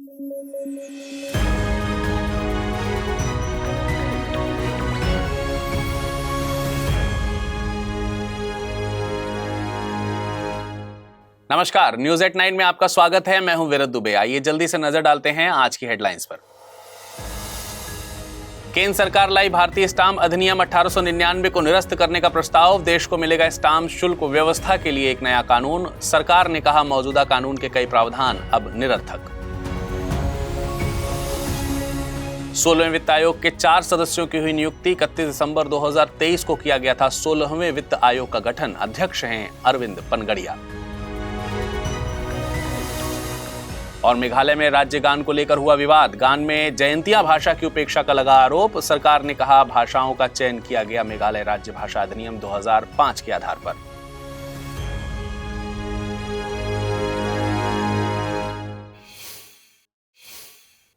नमस्कार, news at 9 में आपका स्वागत है। मैं हूं विरत दुबे। आइए जल्दी से नजर डालते हैं आज की हेडलाइंस पर। केंद्र सरकार लाई भारतीय स्टाम्प अधिनियम 1899 को निरस्त करने का प्रस्ताव। देश को मिलेगा स्टाम्प शुल्क व्यवस्था के लिए एक नया कानून। सरकार ने कहा मौजूदा कानून के कई प्रावधान अब निरर्थक। 16वें वित्त आयोग के 4 सदस्यों की हुई नियुक्ति। 31 दिसंबर 2023 को किया गया था 16वें वित्त आयोग का गठन। अध्यक्ष हैं अरविंद पनगड़िया। और मेघालय में राज्य गान को लेकर हुआ विवाद। गान में जयंतिया भाषा की उपेक्षा का लगा आरोप। सरकार ने कहा भाषाओं का चयन किया गया मेघालय राज्य भाषा अधिनियम 2005 के आधार पर।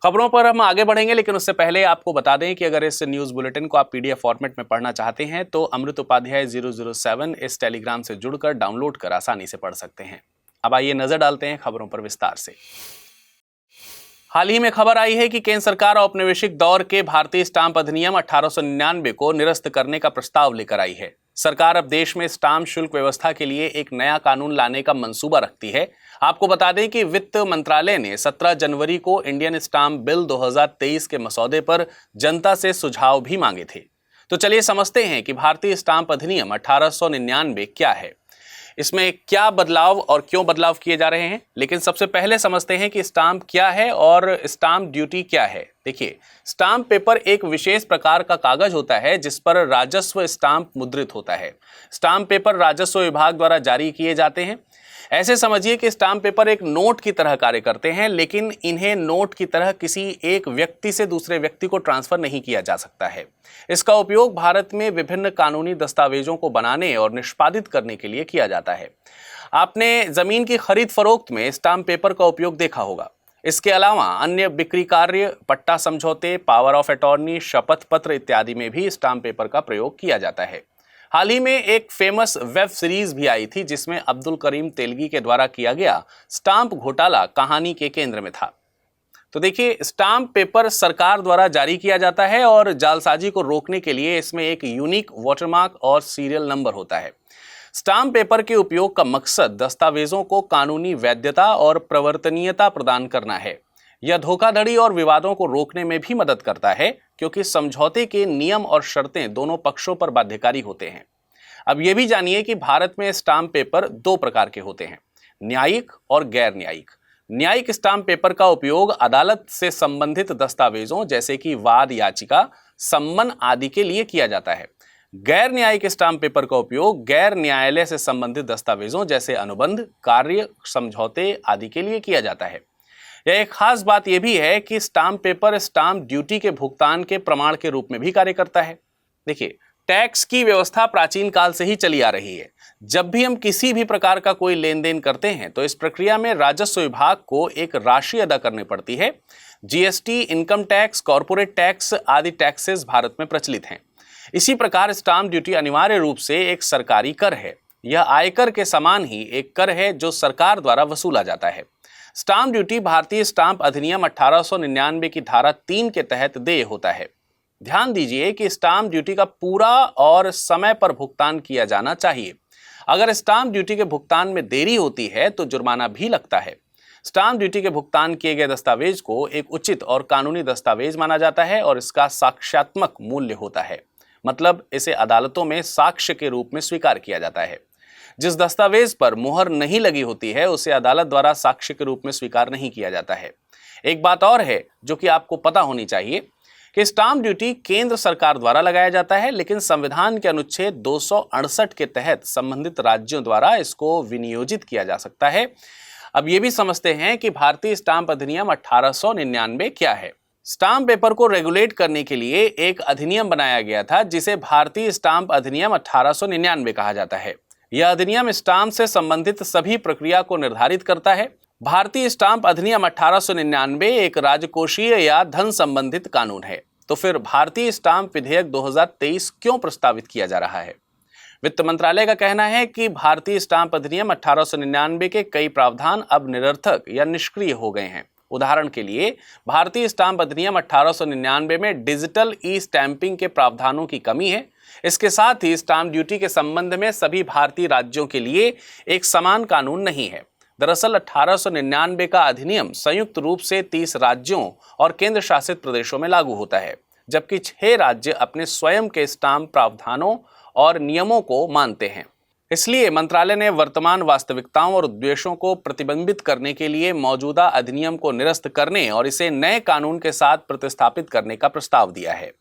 खबरों पर हम आगे बढ़ेंगे, लेकिन उससे पहले आपको बता दें कि अगर इस न्यूज बुलेटिन को आप पीडीएफ फॉर्मेट में पढ़ना चाहते हैं तो अमृत उपाध्याय 007 इस टेलीग्राम से जुड़कर डाउनलोड कर आसानी से पढ़ सकते हैं। अब आइए नजर डालते हैं खबरों पर विस्तार से। हाल ही में खबर आई है कि केंद्र सरकार औपनिवेशिक दौर के भारतीय स्टाम्प अधिनियम 1899 को निरस्त करने का प्रस्ताव लेकर आई है। सरकार अब देश में स्टाम्प शुल्क व्यवस्था के लिए एक नया कानून लाने का मंसूबा रखती है। आपको बता दें कि वित्त मंत्रालय ने 17 जनवरी को इंडियन स्टाम्प बिल 2023 के मसौदे पर जनता से सुझाव भी मांगे थे। तो चलिए समझते हैं कि भारतीय स्टाम्प अधिनियम 1899 क्या है, इसमें क्या बदलाव और क्यों बदलाव किए जा रहे हैं। लेकिन सबसे पहले समझते हैं कि स्टाम्प क्या है और स्टाम्प ड्यूटी क्या है। देखिए, स्टाम्प पेपर एक विशेष प्रकार का कागज होता है जिस पर राजस्व स्टाम्प मुद्रित होता है। स्टाम्प पेपर राजस्व विभाग द्वारा जारी किए जाते हैं। ऐसे समझिए कि स्टाम्प पेपर एक नोट की तरह कार्य करते हैं, लेकिन इन्हें नोट की तरह किसी एक व्यक्ति से दूसरे व्यक्ति को ट्रांसफर नहीं किया जा सकता है। इसका उपयोग भारत में विभिन्न कानूनी दस्तावेजों को बनाने और निष्पादित करने के लिए किया जाता है। आपने जमीन की खरीद फरोख्त में स्टाम्प पेपर का उपयोग देखा होगा। इसके अलावा अन्य बिक्री कार्य, पट्टा समझौते, पावर ऑफ अटॉर्नी, शपथ पत्र इत्यादि में भी स्टाम्प पेपर का प्रयोग किया जाता है। हाल ही में एक फेमस वेब सीरीज भी आई थी जिसमें अब्दुल करीम तेलगी के द्वारा किया गया स्टाम्प घोटाला कहानी के केंद्र में था। तो देखिए, स्टाम्प पेपर सरकार द्वारा जारी किया जाता है और जालसाजी को रोकने के लिए इसमें एक यूनिक वाटरमार्क और सीरियल नंबर होता है। स्टाम्प पेपर के उपयोग का मकसद दस्तावेजों को कानूनी वैधता और प्रवर्तनीयता प्रदान करना है। यह धोखाधड़ी और विवादों को रोकने में भी मदद करता है, क्योंकि समझौते के नियम और शर्तें दोनों पक्षों पर बाध्यकारी होते हैं। अब यह भी जानिए कि भारत में स्टाम्प पेपर 2 प्रकार के होते हैं, न्यायिक और गैर न्यायिक। न्यायिक स्टाम्प पेपर का उपयोग अदालत से संबंधित दस्तावेजों जैसे कि वाद, याचिका, सम्मन आदि के लिए किया जाता है। गैर न्यायिक स्टाम्प पेपर का उपयोग गैर न्यायालय से संबंधित दस्तावेजों जैसे अनुबंध, कार्य, समझौते आदि के लिए किया जाता है। यह एक खास बात यह भी है कि स्टाम्प पेपर स्टाम्प ड्यूटी के भुगतान के प्रमाण के रूप में भी कार्य करता है। देखिए, टैक्स की व्यवस्था प्राचीन काल से ही चली आ रही है। जब भी हम किसी भी प्रकार का कोई लेन देन करते हैं तो इस प्रक्रिया में राजस्व विभाग को एक राशि अदा करनी पड़ती है। GST, income tax, corporate tax आदि टैक्सेस भारत में प्रचलित हैं। इसी प्रकार स्टाम्प ड्यूटी अनिवार्य रूप से एक सरकारी कर है। यह आयकर के समान ही एक कर है जो सरकार द्वारा वसूला जाता है। स्टाम्प ड्यूटी भारतीय स्टाम्प अधिनियम 1899 की धारा 3 के तहत देय होता है। ध्यान दीजिए कि स्टाम्प ड्यूटी का पूरा और समय पर भुगतान किया जाना चाहिए। अगर स्टाम्प ड्यूटी के भुगतान में देरी होती है तो जुर्माना भी लगता है। स्टाम्प ड्यूटी के भुगतान किए गए दस्तावेज को एक उचित और कानूनी दस्तावेज माना जाता है और इसका साक्ष्यात्मक मूल्य होता है, मतलब इसे अदालतों में साक्ष्य के रूप में स्वीकार किया जाता है। जिस दस्तावेज पर मुहर नहीं लगी होती है उसे अदालत द्वारा साक्ष्य के रूप में स्वीकार नहीं किया जाता है। एक बात और है जो कि आपको पता होनी चाहिए कि स्टाम्प ड्यूटी केंद्र सरकार द्वारा लगाया जाता है, लेकिन संविधान के अनुच्छेद 268 के तहत संबंधित राज्यों द्वारा इसको विनियोजित किया जा सकता है। अब ये भी समझते हैं कि भारतीय स्टाम्प अधिनियम 1899 क्या है। स्टाम्प पेपर को रेगुलेट करने के लिए एक अधिनियम बनाया गया था जिसे भारतीय स्टाम्प अधिनियम 1899 कहा जाता है। यह अधिनियम स्टाम्प से संबंधित सभी प्रक्रिया को निर्धारित करता है। भारतीय स्टाम्प अधिनियम 1899 एक राजकोषीय या धन संबंधित कानून है। तो फिर भारतीय स्टाम्प विधेयक 2023 क्यों प्रस्तावित किया जा रहा है? वित्त मंत्रालय का कहना है कि भारतीय स्टाम्प अधिनियम 1899 के कई प्रावधान अब निरर्थक या निष्क्रिय हो गए हैं। उदाहरण के लिए भारतीय स्टाम्प अधिनियम 1899 में डिजिटल ई स्टैंपिंग के प्रावधानों की कमी है। इसके साथ ही स्टाम्प ड्यूटी के संबंध में सभी भारतीय राज्यों के लिए एक समान कानून नहीं है। दरअसल 1899 का अधिनियम संयुक्त रूप से 30 राज्यों और केंद्र शासित प्रदेशों में लागू होता है, जबकि 6 राज्य अपने स्वयं के स्टाम्प प्रावधानों और नियमों को मानते हैं। इसलिए मंत्रालय ने वर्तमान वास्तविकताओं और उद्देश्यों को प्रतिबिंबित करने के लिए मौजूदा अधिनियम को निरस्त करने और इसे नए कानून के साथ प्रतिस्थापित करने का प्रस्ताव दिया है।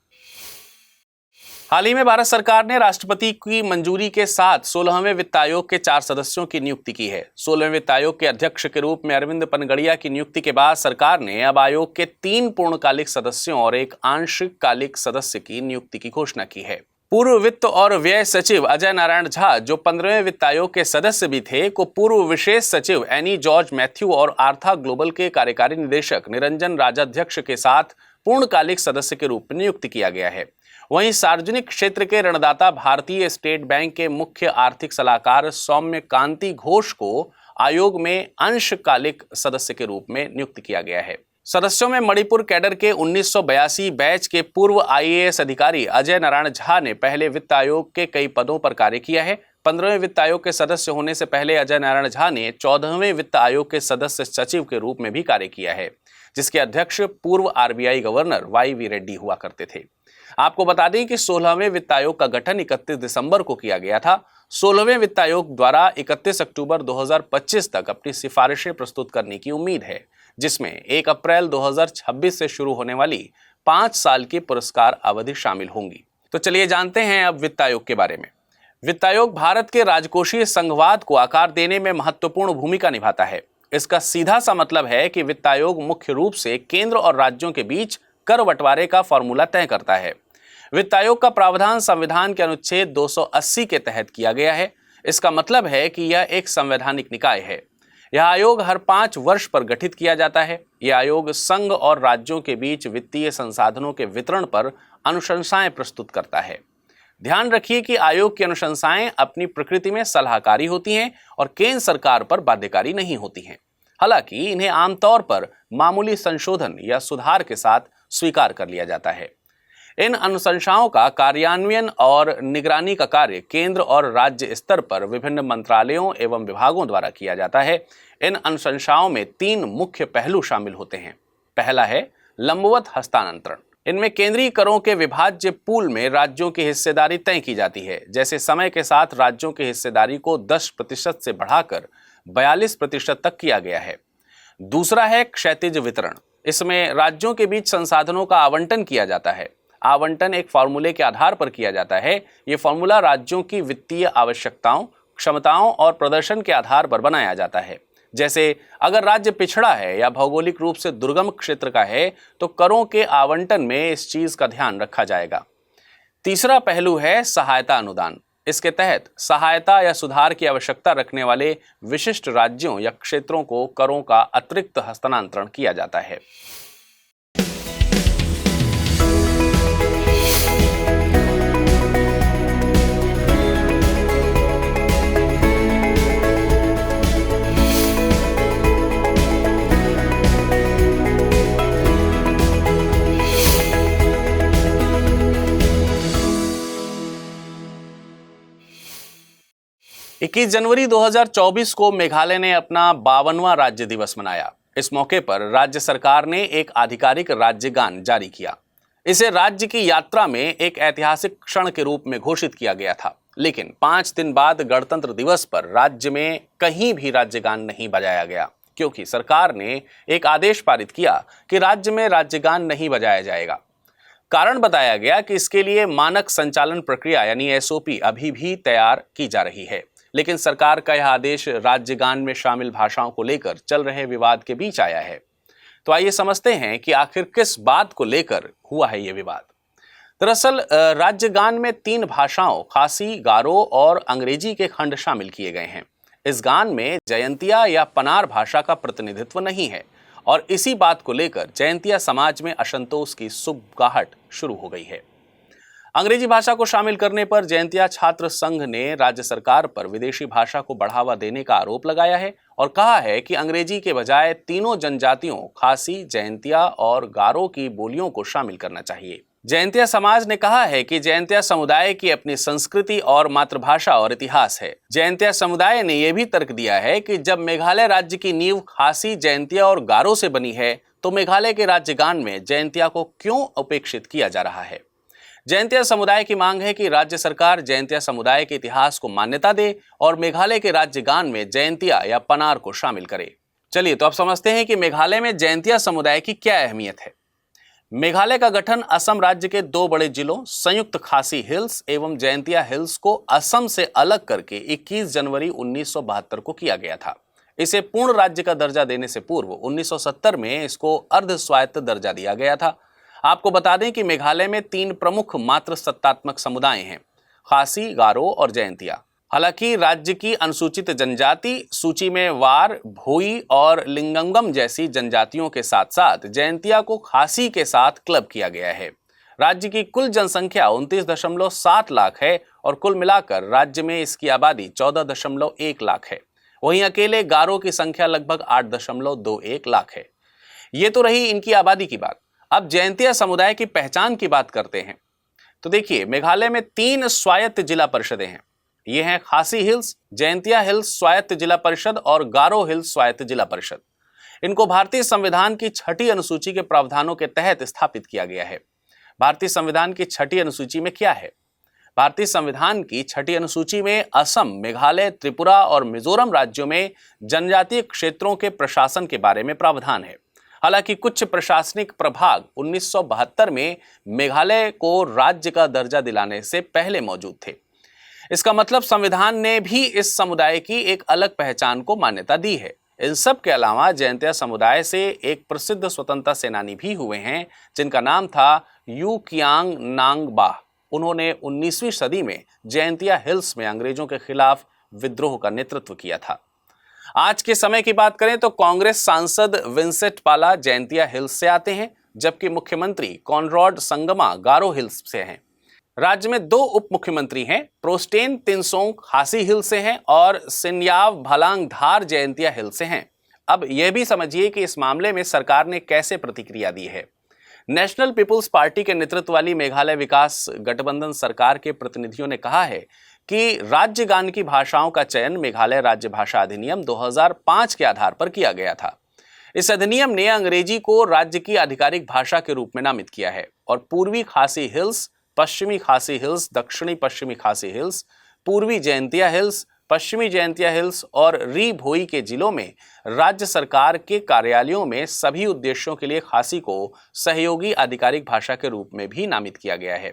हाल ही में भारत सरकार ने राष्ट्रपति की मंजूरी के साथ 16वें वित्त आयोग के 4 सदस्यों की नियुक्ति की है। 16वें वित्त आयोग के अध्यक्ष के रूप में अरविंद पनगड़िया की नियुक्ति के बाद सरकार ने अब आयोग के 3 पूर्णकालिक सदस्यों और एक आंशिक कालिक सदस्य की नियुक्ति की घोषणा की है। पूर्व वित्त और व्यय सचिव अजय नारायण झा, जो 15वें वित्त आयोग के सदस्य भी थे, को पूर्व विशेष सचिव एनी जॉर्ज मैथ्यू और आर्था ग्लोबल के कार्यकारी निदेशक निरंजन राजाध्यक्ष के साथ पूर्णकालिक सदस्य के रूप में नियुक्त किया गया है। वहीं सार्वजनिक क्षेत्र के ऋणदाता भारतीय स्टेट बैंक के मुख्य आर्थिक सलाहकार सौम्य कांति घोष को आयोग में अंशकालिक सदस्य के रूप में नियुक्त किया गया है। सदस्यों में मणिपुर कैडर के 1982 बैच के पूर्व IAS अधिकारी अजय नारायण झा ने पहले वित्त आयोग के कई पदों पर कार्य किया है। 15वें वित्त आयोग के सदस्य होने से पहले अजय नारायण झा ने 14वें वित्त आयोग के सदस्य सचिव के रूप में भी कार्य किया है, जिसके अध्यक्ष पूर्व RBI गवर्नर YV रेड्डी हुआ करते थे। आपको बता दें कि 16वें वित्त आयोग का गठन 31 दिसंबर को किया गया था। 16वें वित्त आयोग द्वारा 31 अक्टूबर 2025 तक अपनी सिफारिशें प्रस्तुत करने की उम्मीद है, जिसमें 1 अप्रैल 2026 से शुरू होने वाली 5 साल की पुरस्कार अवधि शामिल होंगी। तो चलिए जानते हैं अब वित्त आयोग के बारे में। वित्त आयोग भारत के राजकोषीय संघवाद को आकार देने में महत्वपूर्ण भूमिका निभाता है। इसका सीधा सा मतलब है कि वित्त आयोग मुख्य रूप से केंद्र और राज्यों के बीच कर बंटवारे का फॉर्मूला तय करता है। वित्त आयोग का प्रावधान संविधान के अनुच्छेद 280 के तहत किया गया है। इसका मतलब है कि यह एक संवैधानिक निकाय है। यह आयोग हर 5 वर्ष पर गठित किया जाता है। यह आयोग संघ और राज्यों के बीच वित्तीय संसाधनों के वितरण पर अनुशंसाएं प्रस्तुत करता है। ध्यान रखिए कि आयोग की अनुशंसाएं अपनी प्रकृति में सलाहकारी होती हैं और केंद्र सरकार पर बाध्यकारी नहीं होती हैं। हालांकि इन्हें आमतौर पर मामूली संशोधन या सुधार के साथ स्वीकार कर लिया जाता है। इन अनुशंसाओं का कार्यान्वयन और निगरानी का कार्य केंद्र और राज्य स्तर पर विभिन्न मंत्रालयों एवं विभागों द्वारा किया जाता है। इन अनुशंसाओं में 3 मुख्य पहलू शामिल होते हैं। पहला है लंबवत हस्तांतरण। इनमें केंद्रीय करों के विभाज्य पूल में राज्यों की हिस्सेदारी तय की जाती है। जैसे समय के साथ राज्यों की हिस्सेदारी को 10% से बढ़ाकर 42% तक किया गया है। दूसरा है क्षैतिज वितरण। इसमें राज्यों के बीच संसाधनों का आवंटन किया जाता है। आवंटन एक फॉर्मूले के आधार पर किया जाता है। ये फॉर्मूला राज्यों की वित्तीय आवश्यकताओं, क्षमताओं और प्रदर्शन के आधार पर बनाया जाता है। जैसे अगर राज्य पिछड़ा है या भौगोलिक रूप से दुर्गम क्षेत्र का है तो करों के आवंटन में इस चीज का ध्यान रखा जाएगा। तीसरा पहलू है सहायता अनुदान। इसके तहत सहायता या सुधार की आवश्यकता रखने वाले विशिष्ट राज्यों या क्षेत्रों को करों का अतिरिक्त हस्तांतरण किया जाता है। इक्कीस जनवरी 2024 को मेघालय ने अपना 52वां राज्य दिवस मनाया। इस मौके पर राज्य सरकार ने एक आधिकारिक राज्य गान जारी किया। इसे राज्य की यात्रा में एक ऐतिहासिक क्षण के रूप में घोषित किया गया था, लेकिन 5 दिन बाद गणतंत्र दिवस पर राज्य में कहीं भी राज्य गान नहीं बजाया गया, क्योंकि सरकार ने एक आदेश पारित किया कि राज्य में राज्य गान नहीं बजाया जाएगा। कारण बताया गया कि इसके लिए मानक संचालन प्रक्रिया यानी SOP अभी भी तैयार की जा रही है, लेकिन सरकार का यह आदेश राज्य गान में शामिल भाषाओं को लेकर चल रहे विवाद के बीच आया है। तो आइए समझते हैं कि आखिर किस बात को लेकर हुआ है ये विवाद। दरअसल राज्य गान में 3 भाषाओं खासी, गारो और अंग्रेजी के खंड शामिल किए गए हैं। इस गान में जयंतिया या पनार भाषा का प्रतिनिधित्व नहीं है और इसी बात को लेकर जयंतिया समाज में असंतोष की सुगबुगाहट शुरू हो गई है। अंग्रेजी भाषा को शामिल करने पर जयंतिया छात्र संघ ने राज्य सरकार पर विदेशी भाषा को बढ़ावा देने का आरोप लगाया है और कहा है कि अंग्रेजी के बजाय तीनों जनजातियों खासी, जयंतिया और गारो की बोलियों को शामिल करना चाहिए। जयंतिया समाज ने कहा है कि जयंतिया समुदाय की अपनी संस्कृति और मातृभाषा और इतिहास है। जयंतिया समुदाय ने यह भी तर्क दिया है कि जब मेघालय राज्य की नींव खासी, जयंतिया और गारो से बनी है तो मेघालय के राज्यगान में जयंतिया को क्यों उपेक्षित किया जा रहा है। जयंतिया समुदाय की मांग है कि राज्य सरकार जयंतिया समुदाय के इतिहास को मान्यता दे और मेघालय के राज्यगान में जयंतिया या पनार को शामिल करे। चलिए तो अब समझते हैं कि मेघालय में जयंतिया समुदाय की क्या अहमियत है। मेघालय का गठन असम राज्य के 2 बड़े जिलों संयुक्त खासी हिल्स एवं जयंतिया हिल्स को असम से अलग करके 21 जनवरी 1972 को किया गया था। इसे पूर्ण राज्य का दर्जा देने से पूर्व 1970 में इसको अर्ध स्वायत्त दर्जा दिया गया था। आपको बता दें कि मेघालय में 3 प्रमुख मात्र सत्तात्मक समुदाय हैं, खासी, गारो और जयंतिया। हालांकि राज्य की अनुसूचित जनजाति सूची में वार, भोई और लिंगंगम जैसी जनजातियों के साथ साथ जयंतिया को खासी के साथ क्लब किया गया है। राज्य की कुल जनसंख्या 29.7 लाख है और कुल मिलाकर राज्य में इसकी आबादी 14.1 लाख है। वहीं अकेले गारो की संख्या लगभग 8.21 लाख है। ये तो रही इनकी आबादी की बात। अब जयंतिया समुदाय की पहचान की बात करते हैं। तो देखिए, मेघालय में 3 स्वायत्त जिला परिषदें हैं। ये हैं खासी हिल्स, जयंतिया हिल्स स्वायत्त जिला परिषद और गारो हिल्स स्वायत्त जिला परिषद। इनको भारतीय संविधान की 6ठी अनुसूची के प्रावधानों के तहत स्थापित किया गया है। भारतीय संविधान की 6ठी अनुसूची में क्या है? भारतीय संविधान की 6ठी अनुसूची में असम, मेघालय, त्रिपुरा और मिजोरम राज्यों में जनजातीय क्षेत्रों के प्रशासन के बारे में प्रावधान है। हालांकि कुछ प्रशासनिक प्रभाग 1972 में मेघालय को राज्य का दर्जा दिलाने से पहले मौजूद थे। इसका मतलब संविधान ने भी इस समुदाय की एक अलग पहचान को मान्यता दी है। इन सब के अलावा जयंतिया समुदाय से एक प्रसिद्ध स्वतंत्रता सेनानी भी हुए हैं जिनका नाम था यू कियांग नांगबा। उन्होंने 19वीं सदी में जयंतिया हिल्स में अंग्रेजों के खिलाफ विद्रोह का नेतृत्व किया था। आज के समय की बात करें तो कांग्रेस सांसद विंसेंट पाला जयंतिया हिल्स से आते हैं, जबकि मुख्यमंत्री कॉनरॉड संगमा गारो हिल्स से हैं। राज्य में 2 उप मुख्यमंत्री हैं, प्रोस्टेन तिनसोंग खासी हिल से हैं और सिन्याव भलांग धार जयंतिया हिल से हैं। अब यह भी समझिए कि इस मामले में सरकार ने कैसे प्रतिक्रिया दी है। नेशनल पीपुल्स पार्टी के नेतृत्व वाली मेघालय विकास गठबंधन सरकार के प्रतिनिधियों ने कहा है कि राज्यगान की भाषाओं का चयन मेघालय राज्य भाषा अधिनियम 2005 के आधार पर किया गया था। इस अधिनियम ने अंग्रेजी को राज्य की आधिकारिक भाषा के रूप में नामित किया है और पूर्वी खासी हिल्स, पश्चिमी खासी हिल्स, दक्षिणी पश्चिमी खासी हिल्स, पूर्वी जयंतिया हिल्स, पश्चिमी जयंतिया हिल्स और री भोई के जिलों में राज्य सरकार के कार्यालयों में सभी उद्देश्यों के लिए खासी को सहयोगी आधिकारिक भाषा के रूप में भी नामित किया गया है।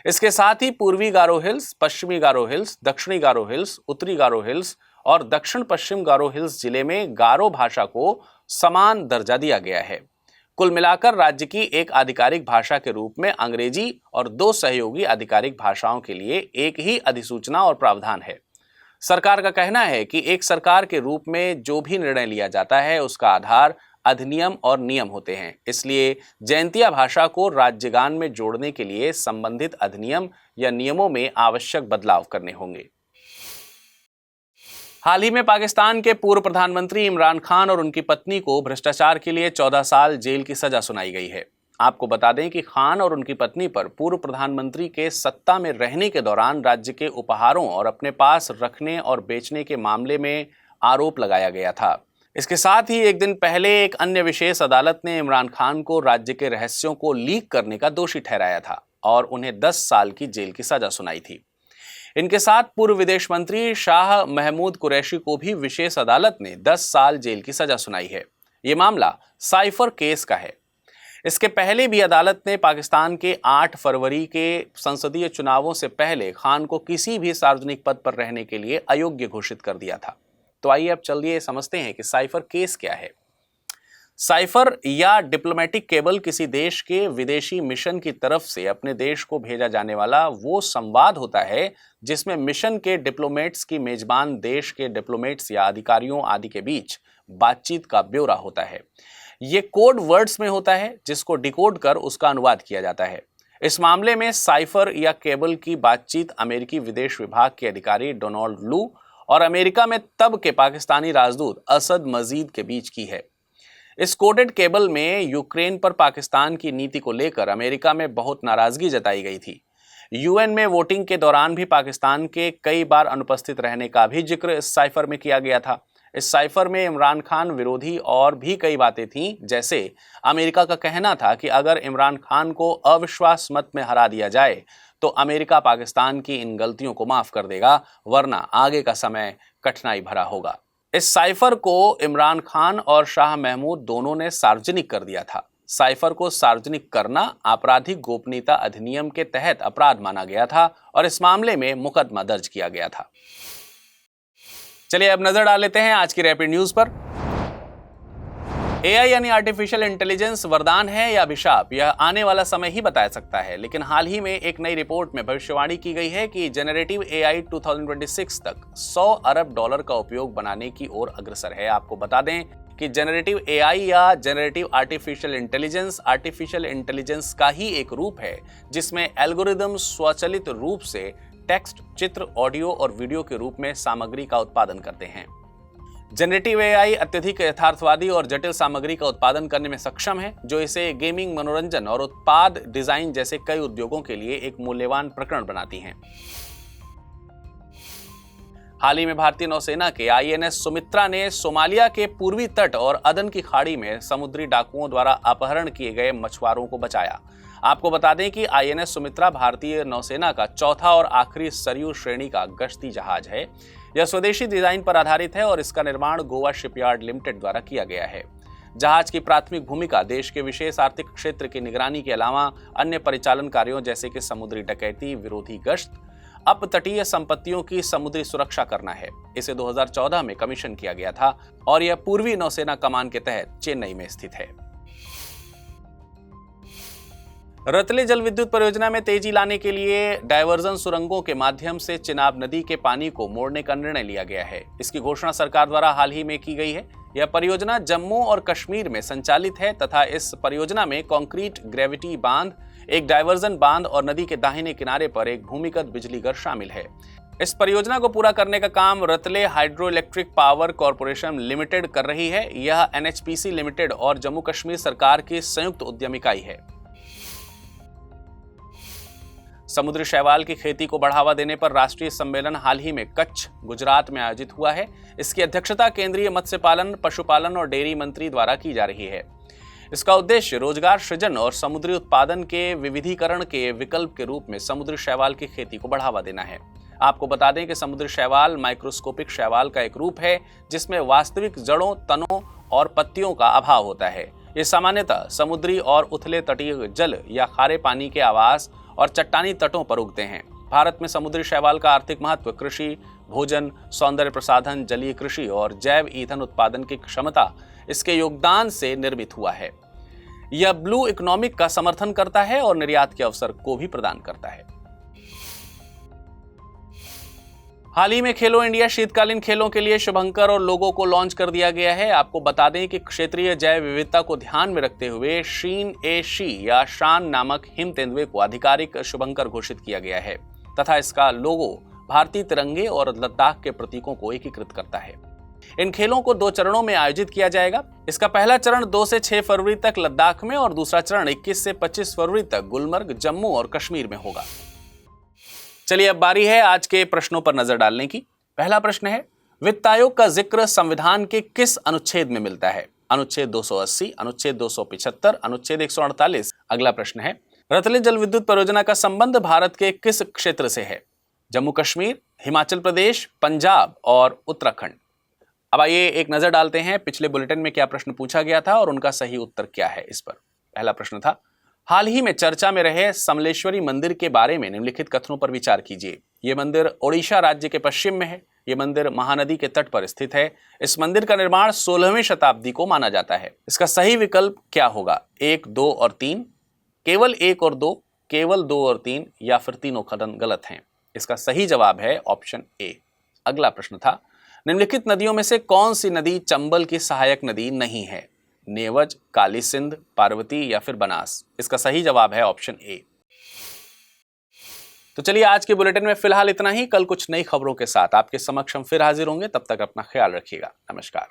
इसके साथ ही पूर्वी गारो हिल्स, पश्चिमी गारो हिल्स, दक्षिणी गारो हिल्स, उत्तरी गारो हिल्स और दक्षिण पश्चिम गारो हिल्स जिले में गारो भाषा को समान दर्जा दिया गया है। कुल मिलाकर राज्य की एक आधिकारिक भाषा के रूप में अंग्रेजी और 2 सहयोगी आधिकारिक भाषाओं के लिए एक ही अधिसूचना और प्रावधान है। सरकार का कहना है कि एक सरकार के रूप में जो भी निर्णय लिया जाता है उसका आधार अधिनियम और नियम होते हैं। इसलिए जयंतिया भाषा को राज्यगान में जोड़ने के लिए संबंधित अधिनियम या नियमों में आवश्यक बदलाव करने होंगे। हाल ही में पाकिस्तान के पूर्व प्रधानमंत्री इमरान खान और उनकी पत्नी को भ्रष्टाचार के लिए 14 साल जेल की सजा सुनाई गई है। आपको बता दें कि खान और उनकी पत्नी पर पूर्व प्रधानमंत्री के सत्ता में रहने के दौरान राज्य के उपहारों और अपने पास रखने और बेचने के मामले में आरोप लगाया गया था। इसके साथ ही एक दिन पहले एक अन्य विशेष अदालत ने इमरान खान को राज्य के रहस्यों को लीक करने का दोषी ठहराया था और उन्हें 10 साल की जेल की सजा सुनाई थी। इनके साथ पूर्व विदेश मंत्री शाह महमूद कुरैशी को भी विशेष अदालत ने 10 साल जेल की सजा सुनाई है। ये मामला साइफर केस का है। इसके पहले भी अदालत ने पाकिस्तान के 8 फरवरी के संसदीय चुनावों से पहले खान को किसी भी सार्वजनिक पद पर रहने के लिए अयोग्य घोषित कर दिया था। तो आइए अब चलिए समझते हैं कि साइफर केस क्या है। साइफर या डिप्लोमेटिक केबल किसी देश के विदेशी मिशन की तरफ से अपने देश को भेजा जाने वाला वो संवाद होता है जिसमें मिशन के डिप्लोमेट्स की मेजबान देश के डिप्लोमेट्स या अधिकारियों आदि के बीच बातचीत का ब्यौरा होता है। ये कोड वर्ड्स में होता है जिसको डिकोड कर उसका अनुवाद किया जाता है। इस मामले में साइफर या केबल की बातचीत अमेरिकी विदेश विभाग के अधिकारी डोनाल्ड लू और अमेरिका में तब के पाकिस्तानी राजदूत असद मजीद के बीच की है। इस कोडेड केबल में यूक्रेन पर पाकिस्तान की नीति को लेकर अमेरिका में बहुत नाराजगी जताई गई थी। यूएन में वोटिंग के दौरान भी पाकिस्तान के कई बार अनुपस्थित रहने का भी जिक्र इस साइफर में किया गया था। इस साइफर में इमरान खान विरोधी और भी कई बातें थीं, जैसे अमेरिका का कहना था कि अगर इमरान खान को अविश्वास मत में हरा दिया जाए तो अमेरिका पाकिस्तान की इन गलतियों को माफ कर देगा, वरना आगे का समय कठिनाई भरा होगा। इस साइफर को इमरान खान और शाह महमूद दोनों ने सार्वजनिक कर दिया था। साइफर को सार्वजनिक करना आपराधिक गोपनीयता अधिनियम के तहत अपराध माना गया था और इस मामले में मुकदमा दर्ज किया गया था। चलिए अब नजर डाल लेते हैं आज की रैपिड न्यूज पर। एआई यानी आर्टिफिशियल इंटेलिजेंस वरदान है या अभिशाप, यह आने वाला समय ही बता सकता है, लेकिन हाल ही में एक नई रिपोर्ट में भविष्यवाणी की गई है कि जेनरेटिव एआई 2026 तक $100 अरब का उपयोग बनाने की ओर अग्रसर है। आपको बता दें कि जेनरेटिव एआई या जेनरेटिव आर्टिफिशियल इंटेलिजेंस का ही एक रूप है जिसमें एल्गोरिदम स्वचालित रूप से टेक्स्ट, चित्र, ऑडियो और वीडियो के रूप में सामग्री का उत्पादन करते हैं। जेनरेटिव एआई अत्यधिक यथार्थवादी और जटिल सामग्री का उत्पादन करने में सक्षम है, जो इसे गेमिंग, मनोरंजन और उत्पाद डिजाइन जैसे कई उद्योगों के लिए एक मूल्यवान प्रकरण बनाती हैं। हाल ही में भारतीय नौसेना के आईएनएस सुमित्रा ने सोमालिया के पूर्वी तट और अदन की खाड़ी में समुद्री डाकुओं द्वारा अपहरण किए गए मछुआरों को बचाया। आपको बता दें कि आईएनएस सुमित्रा भारतीय नौसेना का चौथा और आखिरी सरयू श्रेणी का गश्ती जहाज है। यह स्वदेशी डिजाइन पर आधारित है और इसका निर्माण गोवा शिपयार्ड लिमिटेड द्वारा किया गया है। जहाज की प्राथमिक भूमिका देश के विशेष आर्थिक क्षेत्र की निगरानी के अलावा अन्य परिचालन कार्यों जैसे कि समुद्री डकैती, विरोधी गश्त, अपतटीय संपत्तियों की समुद्री सुरक्षा करना है। इसे 2014 में कमीशन किया गया था और यह पूर्वी नौसेना कमान के तहत चेन्नई में स्थित है। रतले जल विद्युत परियोजना में तेजी लाने के लिए डायवर्जन सुरंगों के माध्यम से चिनाब नदी के पानी को मोड़ने का निर्णय लिया गया है। इसकी घोषणा सरकार द्वारा हाल ही में की गई है। यह परियोजना जम्मू और कश्मीर में संचालित है तथा इस परियोजना में कंक्रीट ग्रेविटी बांध, एक डायवर्जन बांध और नदी के दाहिने किनारे पर एक भूमिगत बिजली घर शामिल है। इस परियोजना को पूरा करने का काम Ratle hydro electric power corporation limited कर रही है। यह एनएचपीसी लिमिटेड और जम्मू कश्मीर सरकार की संयुक्त उद्यम इकाई है। समुद्री शैवाल की खेती को बढ़ावा देने पर राष्ट्रीय सम्मेलन हाल ही में कच्छ, गुजरात में आयोजित हुआ है। इसकी अध्यक्षता केंद्रीय मत्स्य पालन, पशुपालन और डेयरी मंत्री द्वारा की जा रही है। इसका उद्देश्य रोजगार सृजन और समुद्री उत्पादन के विविधीकरण के विकल्प के रूप में समुद्री शैवाल की खेती को बढ़ावा देना है। आपको बता दें कि समुद्री शैवाल माइक्रोस्कोपिक शैवाल का एक रूप है जिसमें वास्तविक जड़ों, तनों और पत्तियों का अभाव होता है। ये सामान्यतः समुद्री और उथले तटीय जल या खारे पानी के आवास और चट्टानी तटों पर उगते हैं। भारत में समुद्री शैवाल का आर्थिक महत्व कृषि, भोजन, सौंदर्य प्रसाधन, जलीय कृषि और जैव ईंधन उत्पादन की क्षमता इसके योगदान से निर्मित हुआ है। यह ब्लू इकोनॉमिक का समर्थन करता है और निर्यात के अवसर को भी प्रदान करता है। हाल ही में खेलो इंडिया शीतकालीन खेलों के लिए शुभंकर और लोगो को लॉन्च कर दिया गया है। आपको बता दें कि क्षेत्रीय जैव विविधता को ध्यान में रखते हुए शीन ए शी या शान नामक हिम तेंदुए को आधिकारिक शुभंकर घोषित किया गया है तथा इसका लोगो भारतीय तिरंगे और लद्दाख के प्रतीकों को एकीकृत करता है। इन खेलों को 2 चरणों में आयोजित किया जाएगा। इसका पहला चरण 2 से 6 फरवरी तक लद्दाख में और दूसरा चरण 21 से 25 फरवरी तक गुलमर्ग, जम्मू और कश्मीर में होगा। चलिए अब बारी है आज के प्रश्नों पर नजर डालने की। पहला प्रश्न है, वित्त आयोग का जिक्र संविधान के किस अनुच्छेद में मिलता है? अनुच्छेद 280, अनुच्छेद 275, अनुच्छेद 148। अगला प्रश्न है, रतले जल विद्युत परियोजना का संबंध भारत के किस क्षेत्र से है? जम्मू कश्मीर, हिमाचल प्रदेश, पंजाब और उत्तराखंड। अब आइए एक नजर डालते हैं पिछले बुलेटिन में क्या प्रश्न पूछा गया था और उनका सही उत्तर क्या है इस पर। पहला प्रश्न था, हाल ही में चर्चा में रहे समलेश्वरी मंदिर के बारे में निम्नलिखित कथनों पर विचार कीजिए। ये मंदिर ओडिशा राज्य के पश्चिम में है। ये मंदिर महानदी के तट पर स्थित है। इस मंदिर का निर्माण 16वीं शताब्दी को माना जाता है। इसका सही विकल्प क्या होगा? 1, 2 और 3, केवल 1 और 2, केवल 2 और 3 या फिर तीनों कथन गलत हैं। इसका सही जवाब है ऑप्शन ए। अगला प्रश्न था, निम्नलिखित नदियों में से कौन सी नदी चंबल की सहायक नदी नहीं है? नेवज, काली सिंध, पार्वती या फिर बनास। इसका सही जवाब है ऑप्शन ए। तो चलिए आज के बुलेटिन में फिलहाल इतना ही। कल कुछ नई खबरों के साथ आपके समक्ष हम फिर हाजिर होंगे। तब तक अपना ख्याल रखिएगा। नमस्कार।